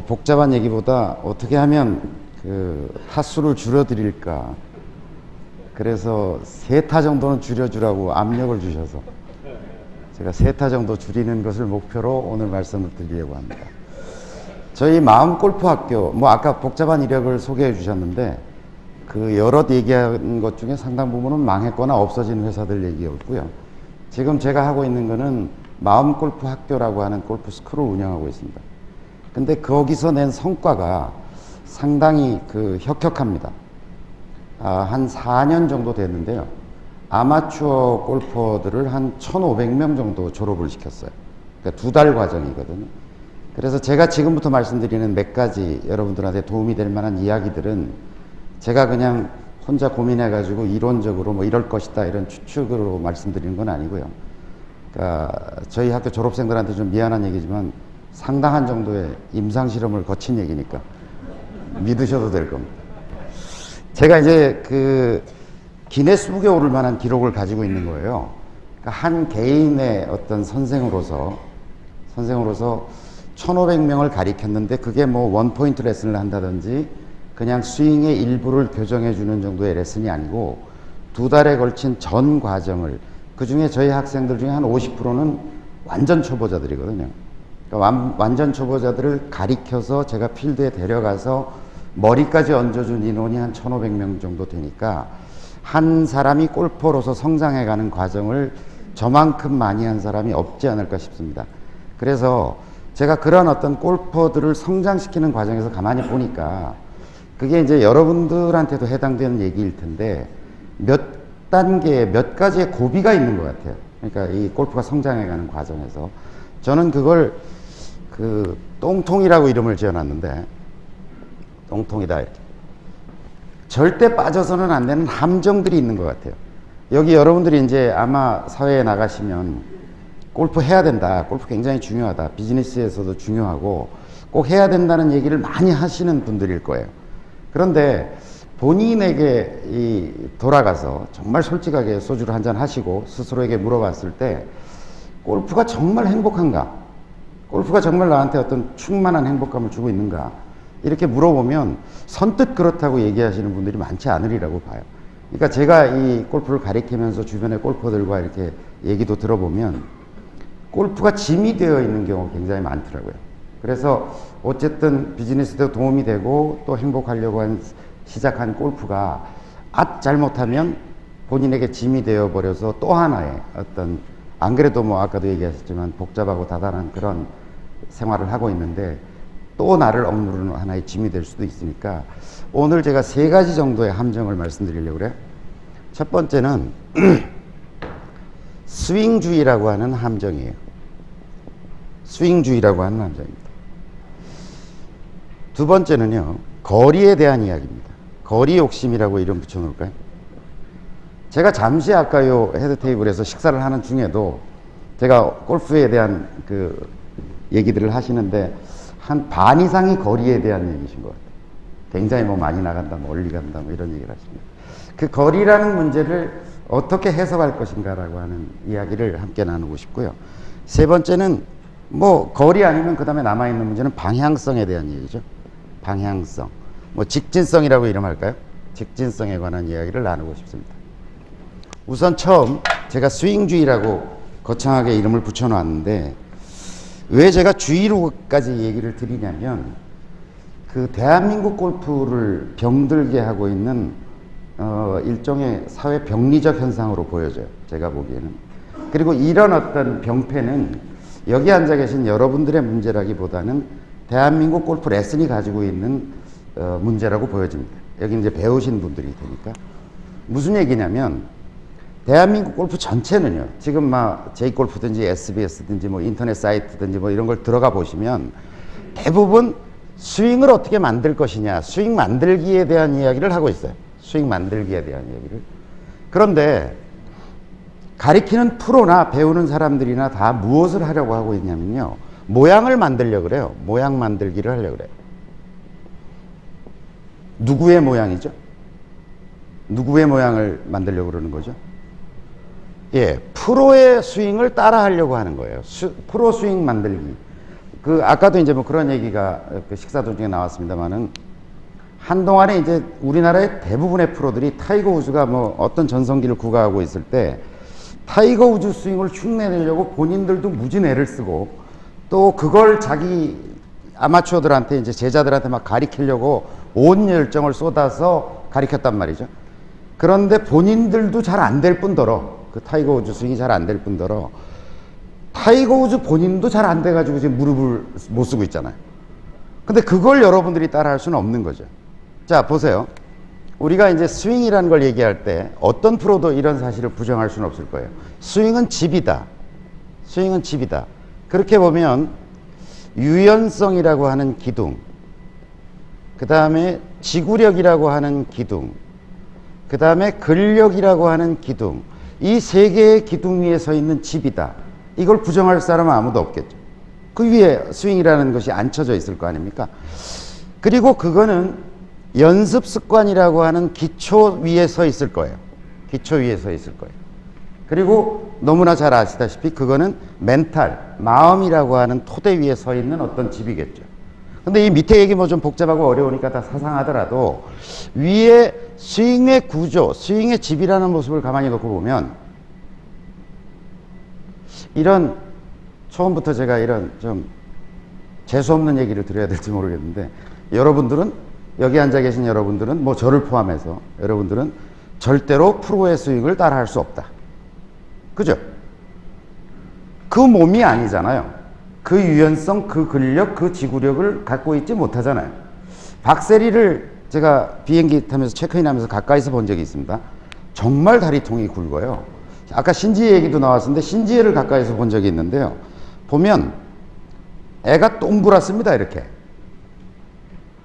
복잡한 얘기보다 어떻게 하면 그 타수를 줄여드릴까. 그래서 3타 정도는 줄여주라고 압력을 주셔서 제가 3타 정도 줄이는 것을 목표로 오늘 말씀을 드리려고 합니다. 저희 마음골프학교, 뭐 아까 복잡한 이력을 소개해 주셨는데 그 여럿 얘기한 것 중에 상당 부분은 망했거나 없어진 회사들 얘기였고요. 지금 제가 하고 있는 거는 마음골프학교라고 하는 골프 스쿨을 운영하고 있습니다. 근데 거기서 낸 성과가 상당히 혁혁합니다. 한 4년 정도 됐는데요. 아마추어 골퍼들을 한 1,500명 정도 졸업을 시켰어요. 그러니까 2달 과정이거든요. 그래서 제가 지금부터 말씀드리는 몇 가지 여러분들한테 도움이 될 만한 이야기들은 제가 그냥 혼자 고민해가지고 이론적으로 뭐 이럴 것이다 이런 추측으로 말씀드리는 건 아니고요. 그러니까 저희 학교 졸업생들한테 좀 미안한 얘기지만 상당한 정도의 임상실험을 거친 얘기니까 믿으셔도 될 겁니다. 제가 이제 기네스북에 오를 만한 기록을 가지고 있는 거예요. 그러니까 한 개인의 어떤 선생으로서 1,500명을 가리켰는데 그게 뭐 원포인트 레슨을 한다든지 그냥 스윙의 일부를 교정해 주는 정도의 레슨이 아니고 2달에 걸친 전 과정을, 그 중에 저희 학생들 중에 한 50%는 완전 초보자들이거든요. 그러니까 완전 초보자들을 가리켜서 제가 필드에 데려가서 머리까지 얹어준 인원이 한 1,500명 정도 되니까 한 사람이 골퍼로서 성장해가는 과정을 저만큼 많이 한 사람이 없지 않을까 싶습니다. 그래서 제가 그런 어떤 골퍼들을 성장시키는 과정에서 가만히 보니까 그게 이제 여러분들한테도 해당되는 얘기일 텐데 몇 단계, 몇 가지의 고비가 있는 것 같아요. 그러니까 이 골프가 성장해가는 과정에서 저는 그걸 똥통이라고 이름을 지어놨는데, 똥통이다 이렇게. 절대 빠져서는 안 되는 함정들이 있는 것 같아요. 여기 여러분들이 이제 아마 사회에 나가시면 골프 해야 된다, 골프 굉장히 중요하다, 비즈니스에서도 중요하고 꼭 해야 된다는 얘기를 많이 하시는 분들일 거예요. 그런데 본인에게 돌아가서 정말 솔직하게 소주를 한잔 하시고 스스로에게 물어봤을 때 골프가 정말 행복한가? 골프가 정말 나한테 어떤 충만한 행복감을 주고 있는가? 이렇게 물어보면 선뜻 그렇다고 얘기하시는 분들이 많지 않으리라고 봐요. 그러니까 제가 이 골프를 가리키면서 주변의 골퍼들과 이렇게 얘기도 들어보면 골프가 짐이 되어 있는 경우가 굉장히 많더라고요. 그래서 어쨌든 비즈니스도 도움이 되고 또 행복하려고 시작한 골프가 잘못하면 본인에게 짐이 되어 버려서 또 하나의 어떤, 안 그래도 뭐 아까도 얘기하셨지만 복잡하고 다단한 그런 생활을 하고 있는데 또 나를 억누르는 하나의 짐이 될 수도 있으니까 오늘 제가 3가지 정도의 함정을 말씀드리려고 그래요. 첫 번째는 스윙주의라고 하는 함정이에요. 스윙주의라고 하는 함정입니다. 두 번째는요, 거리에 대한 이야기입니다. 거리 욕심이라고 이름 붙여놓을까요? 제가 잠시 아까 요 헤드 테이블에서 식사를 하는 중에도 제가 골프에 대한 얘기들을 하시는데 한 반 이상이 거리에 대한 얘기신 것 같아요. 굉장히 뭐 많이 나간다, 멀리 간다, 뭐 이런 얘기를 하십니다. 그 거리라는 문제를 어떻게 해석할 것인가라고 하는 이야기를 함께 나누고 싶고요. 세 번째는 뭐 거리 아니면 그 다음에 남아있는 문제는 방향성에 대한 얘기죠. 방향성. 뭐 직진성이라고 이름할까요? 직진성에 관한 이야기를 나누고 싶습니다. 우선 처음 제가 스윙주의라고 거창하게 이름을 붙여놨는데 왜 제가 주의로까지 얘기를 드리냐면 대한민국 골프를 병들게 하고 있는 일종의 사회 병리적 현상으로 보여져요. 제가 보기에는. 그리고 이런 어떤 병폐는 여기 앉아 계신 여러분들의 문제라기보다는 대한민국 골프 레슨이 가지고 있는 문제라고 보여집니다. 여기 이제 배우신 분들이 되니까. 무슨 얘기냐면 대한민국 골프 전체는요, 지금 막 J골프든지 SBS든지 뭐 인터넷 사이트든지 뭐 이런 걸 들어가 보시면 대부분 스윙을 어떻게 만들 것이냐, 스윙 만들기에 대한 이야기를 하고 있어요. 스윙 만들기에 대한 이야기를. 그런데 가리키는 프로나 배우는 사람들이나 다 무엇을 하려고 하고 있냐면요, 모양을 만들려고 그래요. 모양 만들기를 하려고 그래요. 누구의 모양이죠? 누구의 모양을 만들려고 그러는 거죠? 예, 프로의 스윙을 따라 하려고 하는 거예요. 프로 스윙 만들기. 그 아까도 이제 뭐 그런 얘기가 그 식사 도중에 나왔습니다만은 한동안에 이제 우리나라의 대부분의 프로들이 타이거 우즈가 뭐 어떤 전성기를 구가하고 있을 때 타이거 우즈 스윙을 흉내내려고 본인들도 무진 애를 쓰고 또 그걸 자기 아마추어들한테 이제 제자들한테 막 가리키려고 온 열정을 쏟아서 가리켰단 말이죠. 그런데 본인들도 잘 안 될 뿐더러 그 타이거 우즈 스윙이 잘 안 될 뿐더러 타이거 우즈 본인도 잘 안 돼가지고 지금 무릎을 못 쓰고 있잖아요. 근데 그걸 여러분들이 따라 할 수는 없는 거죠. 자, 보세요. 우리가 이제 스윙이라는 걸 얘기할 때 어떤 프로도 이런 사실을 부정할 수는 없을 거예요. 스윙은 집이다. 스윙은 집이다. 그렇게 보면 유연성이라고 하는 기둥, 그 다음에 지구력이라고 하는 기둥, 그 다음에 근력이라고 하는 기둥, 이 세 개의 기둥 위에 서 있는 집이다. 이걸 부정할 사람은 아무도 없겠죠. 그 위에 스윙이라는 것이 앉혀져 있을 거 아닙니까? 그리고 그거는 연습 습관이라고 하는 기초 위에 서 있을 거예요. 기초 위에 서 있을 거예요. 그리고 너무나 잘 아시다시피 그거는 멘탈, 마음이라고 하는 토대 위에 서 있는 어떤 집이겠죠. 근데 이 밑에 얘기 뭐 좀 복잡하고 어려우니까 다 사상하더라도 위에 스윙의 구조, 스윙의 집이라는 모습을 가만히 놓고 보면 이런 처음부터 제가 이런 좀 재수없는 얘기를 드려야 될지 모르겠는데 여러분들은 여기 앉아 계신 여러분들은 뭐 저를 포함해서 여러분들은 절대로 프로의 스윙을 따라 할 수 없다. 그죠? 그 몸이 아니잖아요. 그 유연성, 그 근력, 그 지구력을 갖고 있지 못하잖아요. 박세리를 제가 비행기 타면서 체크인하면서 가까이서 본 적이 있습니다. 정말 다리통이 굵어요. 아까 신지혜 얘기도 나왔었는데 신지혜를 가까이서 본 적이 있는데요. 보면 애가 동그랗습니다. 이렇게.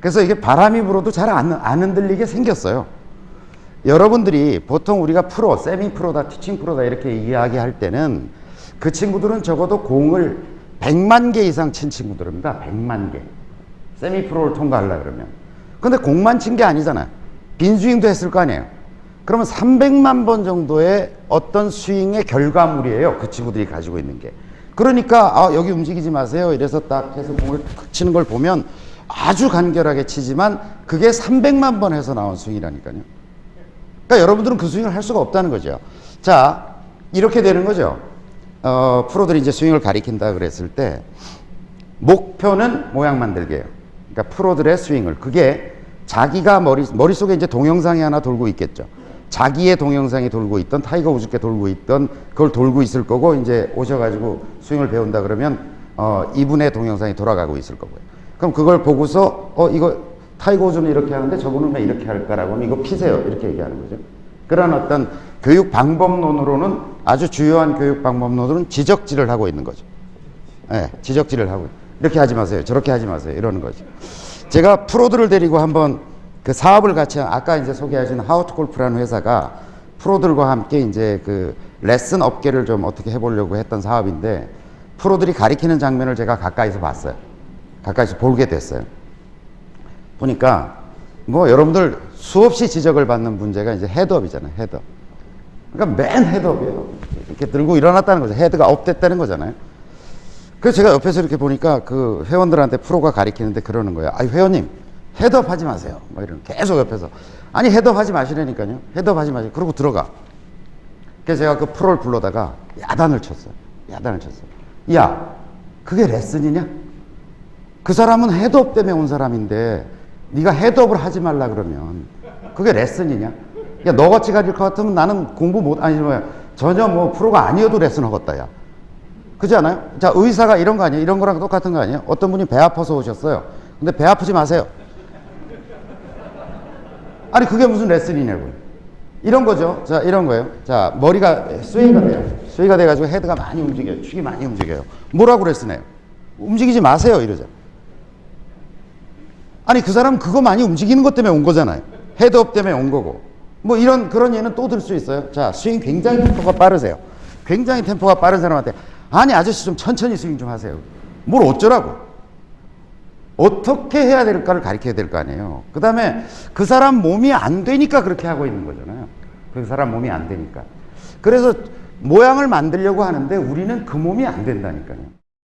그래서 이게 바람이 불어도 잘 안 흔들리게 생겼어요. 여러분들이 보통 우리가 프로, 세미 프로다, 티칭 프로다 이렇게 이야기할 때는 그 친구들은 적어도 공을 100만 개 이상 친 친구들입니다. 100만 개. 세미 프로를 통과하려고 그러면. 근데 공만 친 게 아니잖아요. 빈 스윙도 했을 거 아니에요. 그러면 300만 번 정도의 어떤 스윙의 결과물이에요. 그 친구들이 가지고 있는 게. 그러니까 여기 움직이지 마세요. 이래서 딱 해서 공을 치는 걸 보면 아주 간결하게 치지만 그게 300만 번 해서 나온 스윙이라니까요. 그러니까 여러분들은 그 스윙을 할 수가 없다는 거죠. 자, 이렇게 되는 거죠. 프로들이 이제 스윙을 가리킨다 그랬을 때 목표는 모양 만들기예요. 그러니까 프로들의 스윙을 그게 자기가 머릿속에 이제 동영상이 하나 돌고 있겠죠. 자기의 동영상이 돌고 있던 타이거 우즈께 돌고 있던 그걸 돌고 있을 거고 이제 오셔가지고 스윙을 배운다 그러면 이분의 동영상이 돌아가고 있을 거고요. 그럼 그걸 보고서 이거 타이거 우즈는 이렇게 하는데 저분은 왜 이렇게 할까라고 하면 이거 피세요 이렇게 얘기하는 거죠. 그런 어떤 교육 방법론으로는 아주 주요한 교육 방법론으로는 지적질을 하고 있는 거죠. 네, 지적질을 하고 이렇게 하지 마세요 저렇게 하지 마세요 이러는 거죠. 제가 프로들을 데리고 한번 그 사업을 같이 아까 이제 소개하신 하우트 골프라는 회사가 프로들과 함께 이제 그 레슨 업계를 좀 어떻게 해보려고 했던 사업인데 프로들이 가리키는 장면을 제가 가까이서 봤어요. 가까이서 보게 됐어요. 보니까 뭐 여러분들 수없이 지적을 받는 문제가 이제 헤드업이잖아요. 헤드업. 그러니까 맨 헤드업이에요. 이렇게 들고 일어났다는 거죠. 헤드가 업됐다는 거잖아요. 그래서 제가 옆에서 이렇게 보니까 그 회원들한테 프로가 가리키는데 그러는 거예요. 아니 회원님 헤드업 하지 마세요. 뭐 이런 계속 옆에서 아니 헤드업 하지 마시라니까요. 헤드업 하지 마세요. 그러고 들어가. 그래서 제가 그 프로를 불러다가 야단을 쳤어요. 야단을 쳤어요. 야 그게 레슨이냐? 그 사람은 헤드업 때문에 온 사람인데 네가 헤드업을 하지 말라 그러면 그게 레슨이냐? 야 너같이 가릴 것 같으면 나는 공부 못 아니 뭐야 전혀 뭐 프로가 아니어도 레슨 하겠다 야. 그렇지 않아요? 자 의사가 이런 거 아니에요? 이런 거랑 똑같은 거 아니에요? 어떤 분이 배 아파서 오셨어요. 근데 배 아프지 마세요. 아니 그게 무슨 레슨이냐고요. 이런 거죠. 자 이런 거예요. 자 머리가 스웨이가 돼요. 스웨이가 돼가지고 헤드가 많이 움직여요. 축이 많이 움직여요. 뭐라고 레슨해요? 움직이지 마세요 이러죠. 아니 그 사람 그거 많이 움직이는 것 때문에 온 거잖아요. 헤드업 때문에 온 거고. 뭐 이런 그런 예는 또 들 수 있어요. 자 스윙 굉장히 템포가 빠르세요. 굉장히 템포가 빠른 사람한테 아니 아저씨 좀 천천히 스윙 좀 하세요. 뭘 어쩌라고. 어떻게 해야 될까를 가르쳐야 될 거 아니에요. 그 다음에 그 사람 몸이 안 되니까 그렇게 하고 있는 거잖아요. 그 사람 몸이 안 되니까. 그래서 모양을 만들려고 하는데 우리는 그 몸이 안 된다니까요.